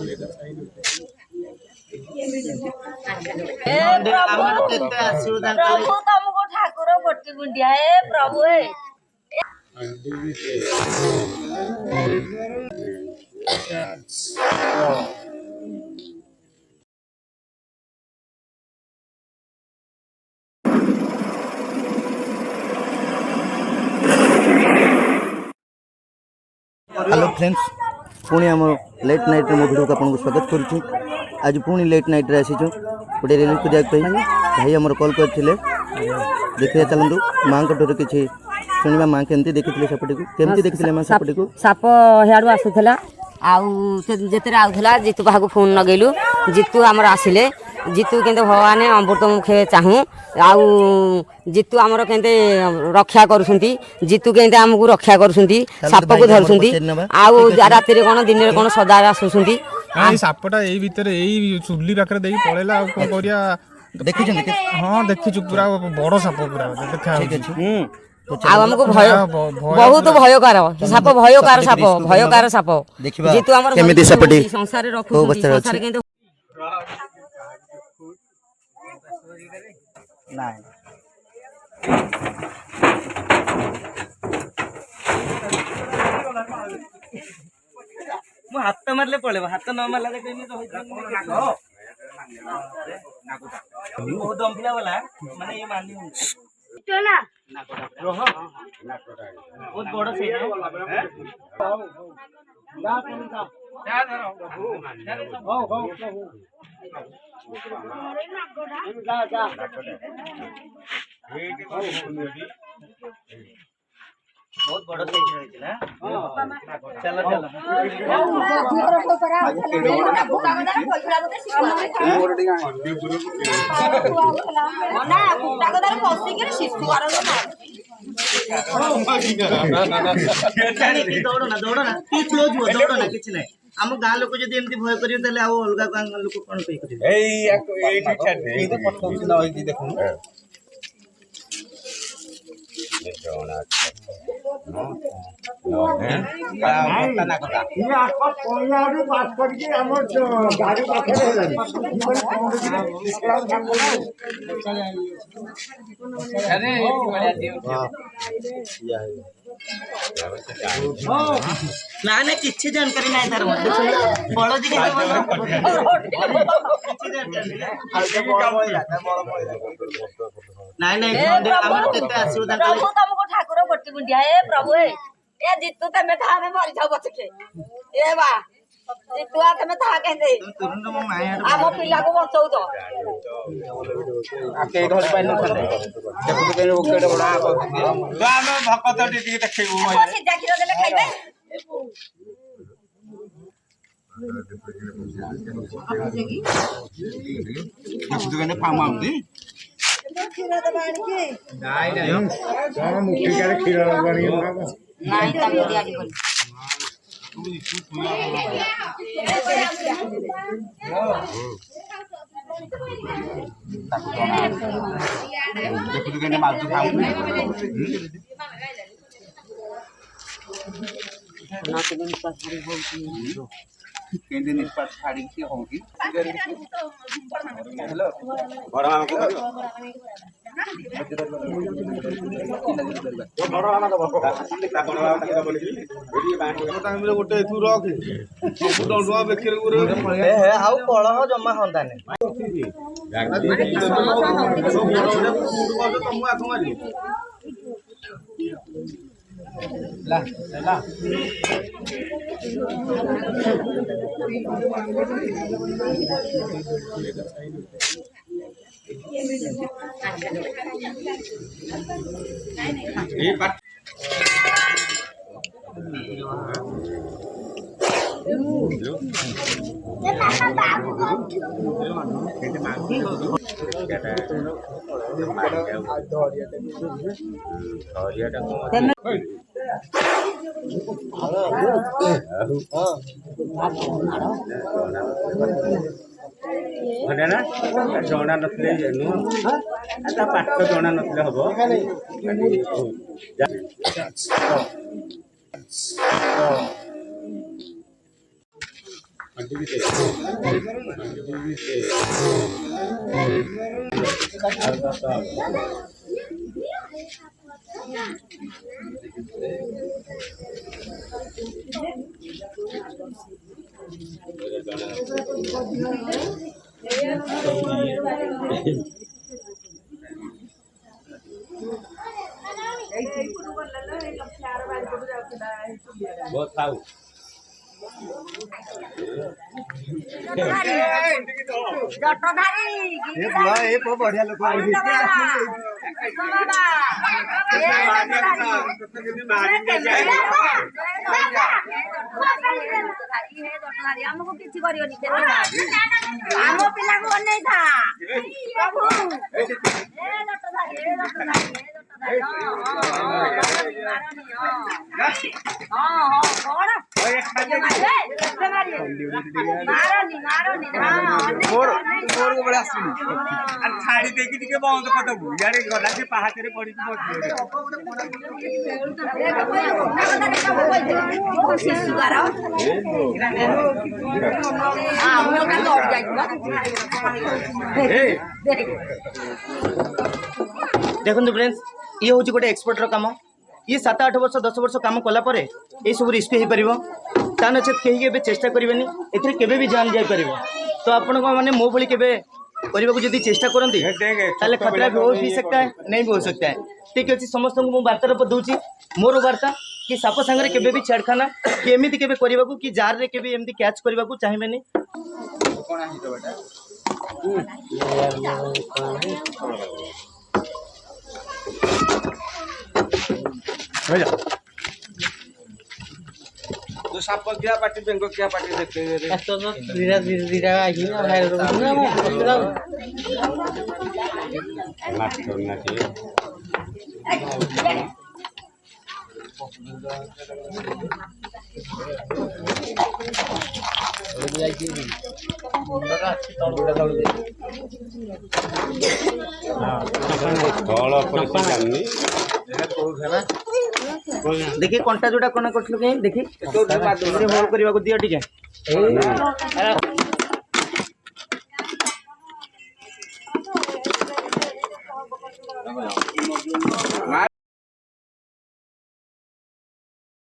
प्रभु तुमको ठाकुर गोटी गुंडिया है प्रभु है। हेलो फ्रेंड्स, पुणी आम लेट नाइट मो वीडियो को आपको स्वागत करुँ। आज पुणी लेट नाइट रे आसीचु गोटे रिलीज को जाए भाई आमर कॉल करते देखिए चलतु माँ ठूर किसी शुणा माँ केमती देखी सेपटी को केमती देखी माँ सेपटी को साप हियाड़ू आसूला आते आऊला जीतू बाहू फोन लगेलु जीतू आमर आसिले जीतू के भगवान अमृत मुखे चाहूँ आउ जीतू आमर के रक्षा करुँच जीतू के आमको रक्षा करुँच साप को धरुँच आउ राति कौन दिन में कौन सदा आसुँच सापटा यही भितर यही चुली पाखे देख पड़ेगा कौन करिया देखी हाँ देखी पूरा बड़ साप पूरा देखा आमको भय बहुत भयकार साप भयकार साप जीतू आमर संसार रखू हाथ मारले पड़े हाथ न मारला बहुत दमकिला वाला माने ये मारनी बहुत बड़ से बहुत बड़ साइज है चलो चलो दौड़ना दौड़ना तू क्लोज हो दौड़ना किसी ना आम गाँ लोक जब एमती भय करेंगे अलग गाँ लोक कौन ना ना किसी जानकारी ना तार बड़ जी प्रभु तुमको ठाकुर गोटी गुंडिया है प्रभु है ए जीतू तमे था में मरि जाऊ बचके ए बा जीतू आ तमे था कहते आम पिला को बचाऊ तो आके धर पाइन देखु के ओकेडे बडा हम भकत टिटी देखैबू मैं सीधा खीर देले खाइबे दुकाने फार्म आउती खीर दबाणी के नाही नाही कोन मुठी करे खीर लगवानी नहीं तम दिया दी बोल देखु दुकाने मालू खाऊ ना के दिन पास हरी हो केंदे निष्पात छाड़ी की होगी हेलो बड़ा मामा को तो बड़ा मामा को बड़ा मामा के बोली एडी बांट टाइम रे गोटे एथु रख सब डंडवा बेखेर गुरे ए हे आउ पळ हो जम्मा हंदा ने तुम आथु मारी ला ला ये बात ना जना नथले नुह पाठ जना नथले हबो बहुत खाऊ बढ़िया लोग ଆମକୁ କିଛି କରିବନି ଆମ ପିଲାକୁ ଅନେଇ ଥା ପ୍ରଭୁ छाड़ी देखी टे बंद करदेबू इे गला से पहाचे पड़ी देखो फ्रेंड्स ये हूँ गोटे एक्सपर्टर काम ये 7-8 वर्ष 10 वर्ष काम कलापर ये सब रिस्क हो पार ता नचेत कहीं चेष्टा करेंगे ए भी जान जापर तो आपण मैंने मो भाई के करने को जब चेष्टा करती खतरा भी हो सकता है नहीं भी हो सकता है ठीक अच्छे समस्त को मुझे वार्तालाप दूसरी मोर वार्ता कि साप सांगे केबे भी छेड़खाना कि एमती केबे करबा को कि जार रे केबे एमती कैच करबा को चाहिबेनी तो साप क्या पार्टी बेंगो क्या पार्टी देखते तो धीरे धीरे धीरे आई ना भाई लास्ट करना चाहिए देखिए कंटा जोटा कना करथलो के देखि होल करबा को दियो ठीक है